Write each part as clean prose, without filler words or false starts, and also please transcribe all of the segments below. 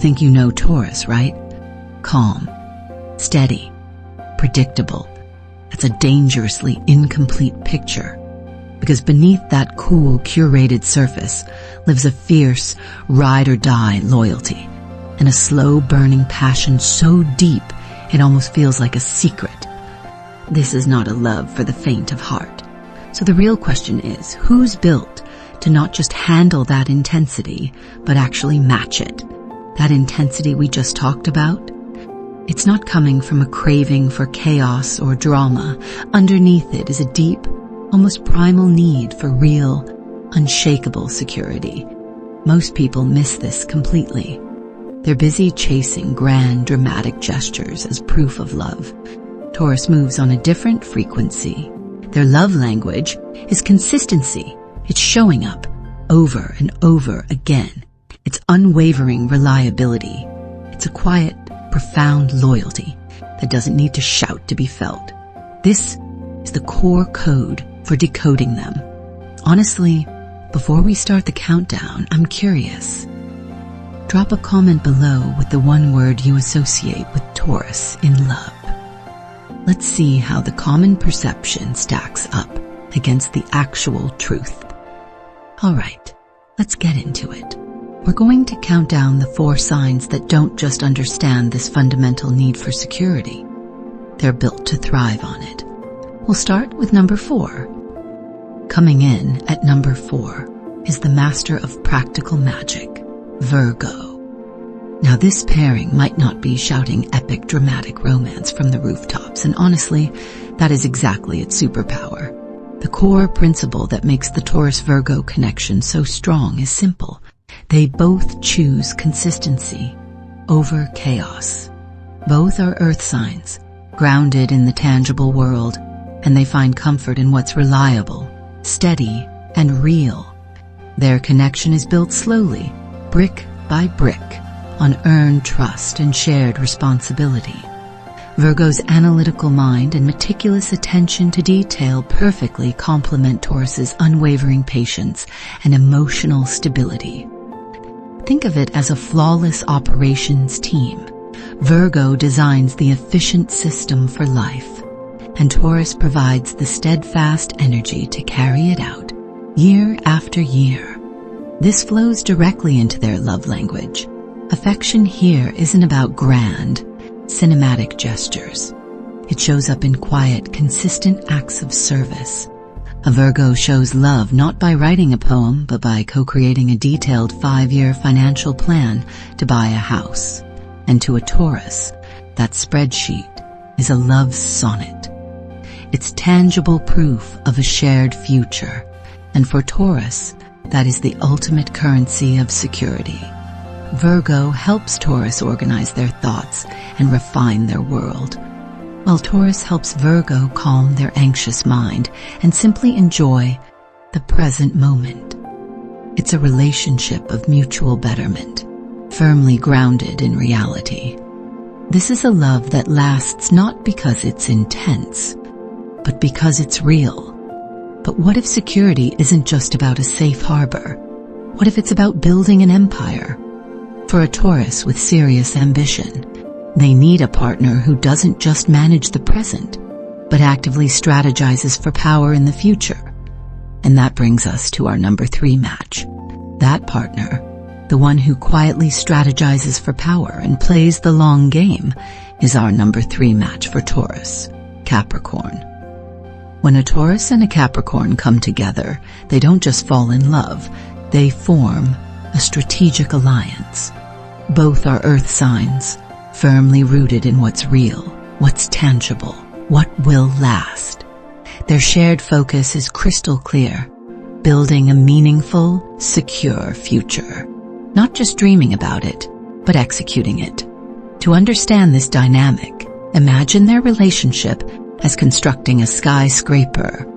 think you know Taurus, right? Calm, steady, predictable. That's a dangerously incomplete picture, because beneath that cool, curated surface lives a fierce, ride-or-die loyalty, and a slow-burning passion so deep it almost feels like a secret. This is not a love for the faint of heart. So the real question is, who's built to not just handle that intensity, but actually match it? That intensity we just talked about? It's not coming from a craving for chaos or drama. Underneath it is a deep, almost primal need for real, unshakable security. Most people miss this completely. They're busy chasing grand, dramatic gestures as proof of love. Taurus moves on a different frequency. Their love language is consistency. It's showing up over and over again. It's unwavering reliability. It's a quiet, profound loyalty that doesn't need to shout to be felt. This is the core code for decoding them. Honestly, before we start the countdown, I'm curious. Drop a comment below with the one word you associate with Taurus in love. Let's see how the common perception stacks up against the actual truth. All right, let's get into it. We're going to count down the 4 signs that don't just understand this fundamental need for security. They're built to thrive on it. We'll start with number 4. Coming in at number 4 is the master of practical magic, Virgo. Now this pairing might not be shouting epic dramatic romance from the rooftops, and honestly, that is exactly its superpower. The core principle that makes the Taurus-Virgo connection so strong is simple. They both choose consistency over chaos. Both are earth signs, grounded in the tangible world, and they find comfort in what's reliable, steady, and real. Their connection is built slowly, brick by brick, on earned trust and shared responsibility. Virgo's analytical mind and meticulous attention to detail perfectly complement Taurus's unwavering patience and emotional stability. Think of it as a flawless operations team. Virgo designs the efficient system for life, and Taurus provides the steadfast energy to carry it out, year after year. This flows directly into their love language. Affection here isn't about grand, cinematic gestures. It shows up in quiet, consistent acts of service. A Virgo shows love not by writing a poem, but by co-creating a detailed 5-year financial plan to buy a house. And to a Taurus, that spreadsheet is a love sonnet. It's tangible proof of a shared future. And for Taurus, that is the ultimate currency of security. Virgo helps Taurus organize their thoughts and refine their world, while Taurus helps Virgo calm their anxious mind and simply enjoy the present moment. It's a relationship of mutual betterment, firmly grounded in reality. This is a love that lasts not because it's intense, but because it's real. But what if security isn't just about a safe harbor? What if it's about building an empire? For a Taurus with serious ambition, they need a partner who doesn't just manage the present, but actively strategizes for power in the future. And that brings us to our number 3 match. That partner, the one who quietly strategizes for power and plays the long game, is our number 3 match for Taurus, Capricorn. When a Taurus and a Capricorn come together, they don't just fall in love, they form a strategic alliance. Both are earth signs, firmly rooted in what's real, what's tangible, what will last. Their shared focus is crystal clear, building a meaningful, secure future. Not just dreaming about it, but executing it. To understand this dynamic, imagine their relationship as constructing a skyscraper.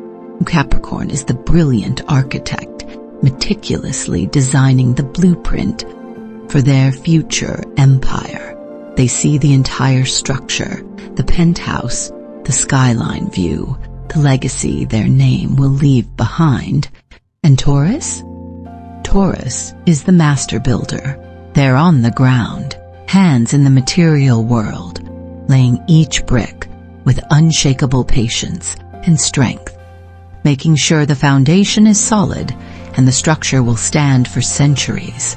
Capricorn is the brilliant architect, meticulously designing the blueprint for their future empire. They see the entire structure, the penthouse, the skyline view, the legacy their name will leave behind. And Taurus? Taurus is the master builder. They're on the ground, hands in the material world, laying each brick with unshakable patience and strength, making sure the foundation is solid and the structure will stand for centuries.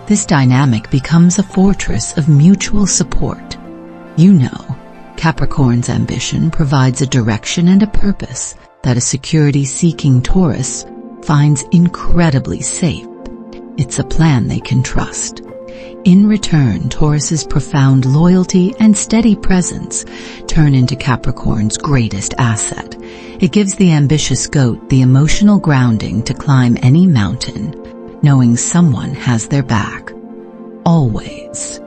This dynamic becomes a fortress of mutual support. You know, Capricorn's ambition provides a direction and a purpose that a security-seeking Taurus finds incredibly safe. It's a plan they can trust. In return, Taurus's profound loyalty and steady presence turn into Capricorn's greatest asset. It gives the ambitious goat the emotional grounding to climb any mountain, knowing someone has their back. Always.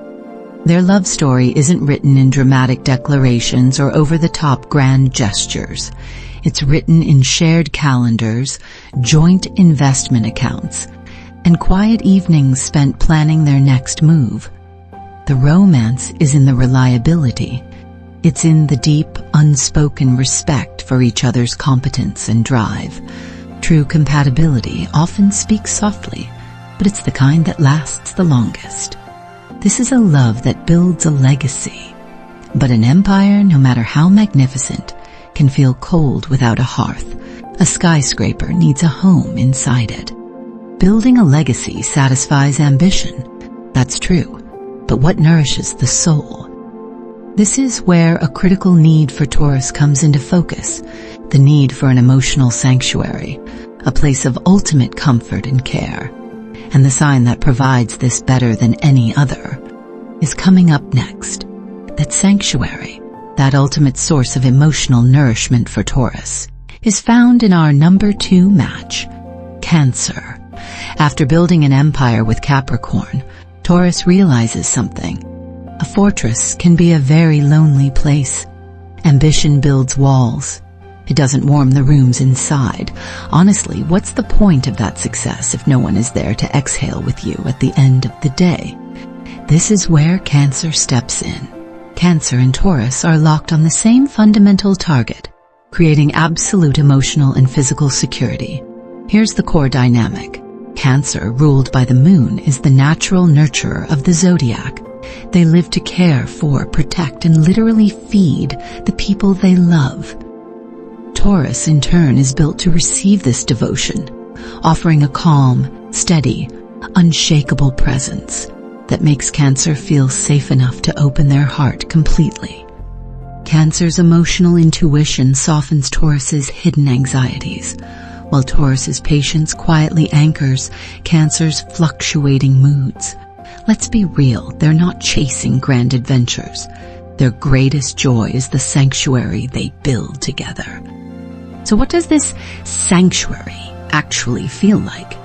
Their love story isn't written in dramatic declarations or over-the-top grand gestures. It's written in shared calendars, joint investment accounts, and quiet evenings spent planning their next move. The romance is in the reliability. It's in the deep, unspoken respect for each other's competence and drive. True compatibility often speaks softly, but it's the kind that lasts the longest. This is a love that builds a legacy. But an empire, no matter how magnificent, can feel cold without a hearth. A skyscraper needs a home inside it. Building a legacy satisfies ambition. That's true. But what nourishes the soul? This is where a critical need for Taurus comes into focus. The need for an emotional sanctuary, a place of ultimate comfort and care. And the sign that provides this better than any other is coming up next. That sanctuary, that ultimate source of emotional nourishment for Taurus, is found in our number 2 match, Cancer. After building an empire with Capricorn, Taurus realizes something. A fortress can be a very lonely place. Ambition builds walls. It doesn't warm the rooms inside. Honestly, what's the point of that success if no one is there to exhale with you at the end of the day? This is where Cancer steps in. Cancer and Taurus are locked on the same fundamental target, creating absolute emotional and physical security. Here's the core dynamic. Cancer, ruled by the moon, is the natural nurturer of the zodiac. They live to care for, protect, and literally feed the people they love. Taurus, in turn, is built to receive this devotion, offering a calm, steady, unshakable presence that makes Cancer feel safe enough to open their heart completely. Cancer's emotional intuition softens Taurus's hidden anxieties, while Taurus's patience quietly anchors Cancer's fluctuating moods. Let's be real, they're not chasing grand adventures. Their greatest joy is the sanctuary they build together. So what does this sanctuary actually feel like?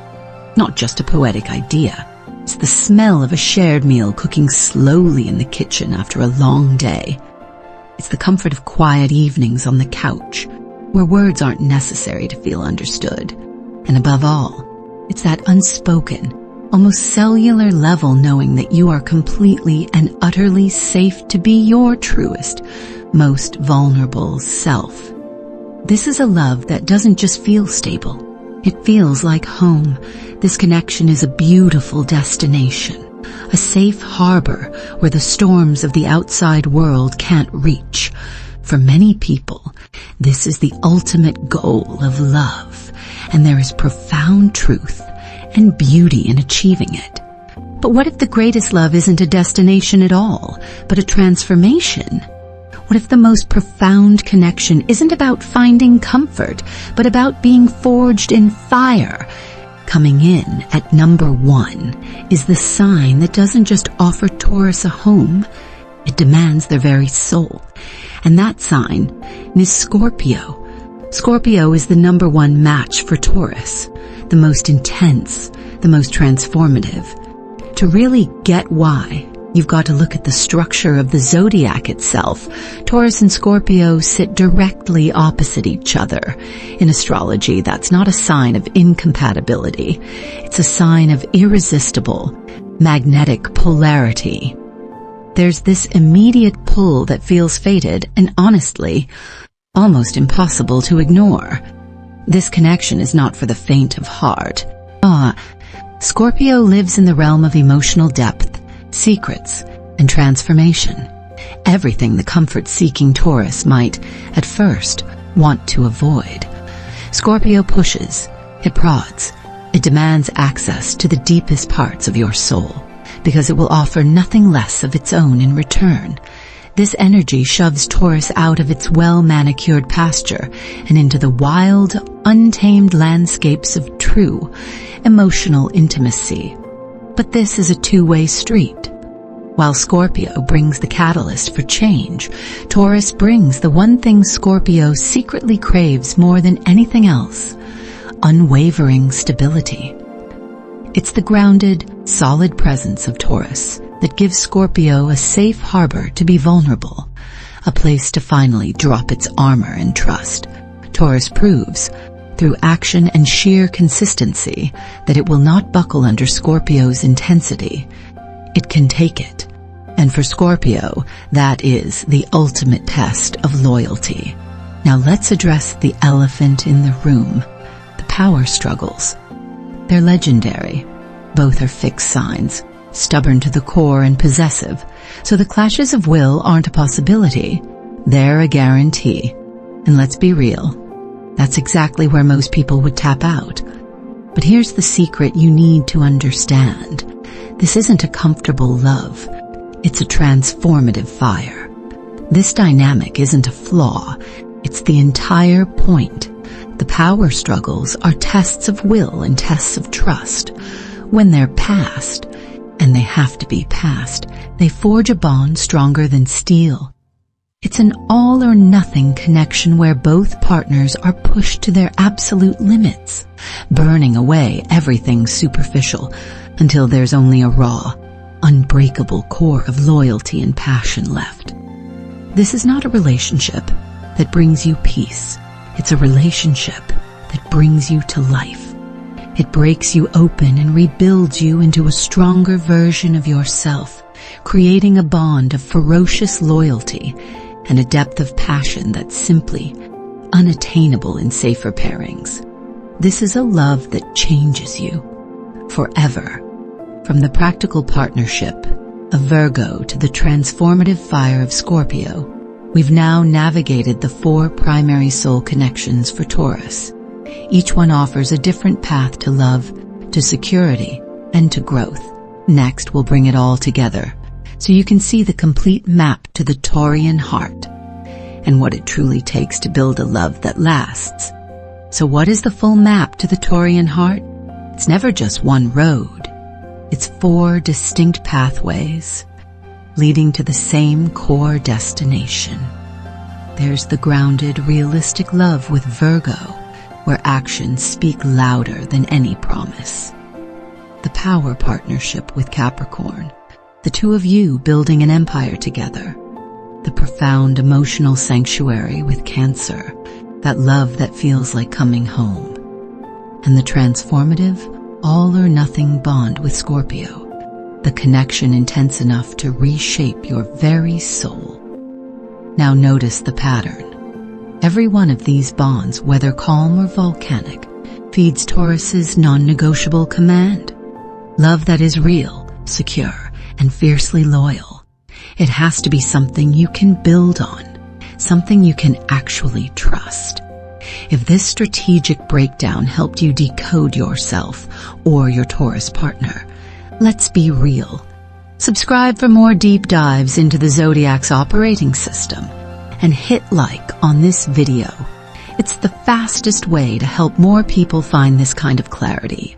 Not just a poetic idea. It's the smell of a shared meal cooking slowly in the kitchen after a long day. It's the comfort of quiet evenings on the couch, where words aren't necessary to feel understood. And above all, it's that unspoken, almost cellular level knowing that you are completely and utterly safe to be your truest, most vulnerable self. This is a love that doesn't just feel stable. It feels like home. This connection is a beautiful destination, a safe harbor where the storms of the outside world can't reach. For many people, this is the ultimate goal of love, and there is profound truth and beauty in achieving it. But what if the greatest love isn't a destination at all, but a transformation? What if the most profound connection isn't about finding comfort, but about being forged in fire? Coming in at number 1 is the sign that doesn't just offer Taurus a home, it demands their very soul. And that sign is Scorpio. Scorpio is the number 1 match for Taurus, the most intense, the most transformative. To really get why, you've got to look at the structure of the zodiac itself. Taurus and Scorpio sit directly opposite each other. In astrology, that's not a sign of incompatibility. It's a sign of irresistible, magnetic polarity. There's this immediate pull that feels fated and honestly, almost impossible to ignore. This connection is not for the faint of heart. Scorpio lives in the realm of emotional depth, secrets, and transformation. Everything the comfort-seeking Taurus might, at first, want to avoid. Scorpio pushes, it prods, it demands access to the deepest parts of your soul, because it will offer nothing less of its own in return. This energy shoves Taurus out of its well-manicured pasture and into the wild, untamed landscapes of true, emotional intimacy. But this is a two-way street. While Scorpio brings the catalyst for change, Taurus brings the one thing Scorpio secretly craves more than anything else: unwavering stability. It's the grounded, solid presence of Taurus that gives Scorpio a safe harbor to be vulnerable, a place to finally drop its armor and trust. Taurus proves, through action and sheer consistency, that it will not buckle under Scorpio's intensity. It can take it. And for Scorpio, that is the ultimate test of loyalty. Now let's address the elephant in the room, the power struggles. They're legendary. Both are fixed signs, stubborn to the core and possessive, so the clashes of will aren't a possibility. They're a guarantee. And let's be real, that's exactly where most people would tap out. But here's the secret you need to understand. This isn't a comfortable love. It's a transformative fire. This dynamic isn't a flaw. It's the entire point. The power struggles are tests of will and tests of trust. When they're passed, and they have to be passed, they forge a bond stronger than steel. It's an all-or-nothing connection where both partners are pushed to their absolute limits, burning away everything superficial until there's only a raw, unbreakable core of loyalty and passion left. This is not a relationship that brings you peace. It's a relationship that brings you to life. It breaks you open and rebuilds you into a stronger version of yourself, creating a bond of ferocious loyalty and a depth of passion that's simply unattainable in safer pairings. This is a love that changes you forever. From the practical partnership of Virgo to the transformative fire of Scorpio, we've now navigated the 4 primary soul connections for Taurus. Each one offers a different path to love, to security, and to growth. Next, we'll bring it all together, so you can see the complete map to the Taurian heart, and what it truly takes to build a love that lasts. So what is the full map to the Taurian heart? It's never just one road. It's 4 distinct pathways, leading to the same core destination. There's the grounded, realistic love with Virgo, where actions speak louder than any promise. The power partnership with Capricorn, the two of you building an empire together. The profound emotional sanctuary with Cancer, that love that feels like coming home. And the transformative, all-or-nothing bond with Scorpio, the connection intense enough to reshape your very soul. Now notice the pattern. Every one of these bonds, whether calm or volcanic, feeds Taurus's non-negotiable command. Love that is real, secure, and fiercely loyal. It has to be something you can build on, something you can actually trust. If this strategic breakdown helped you decode yourself or your Taurus partner, let's be real. Subscribe for more deep dives into the Zodiac's operating system, and hit like on this video. It's the fastest way to help more people find this kind of clarity.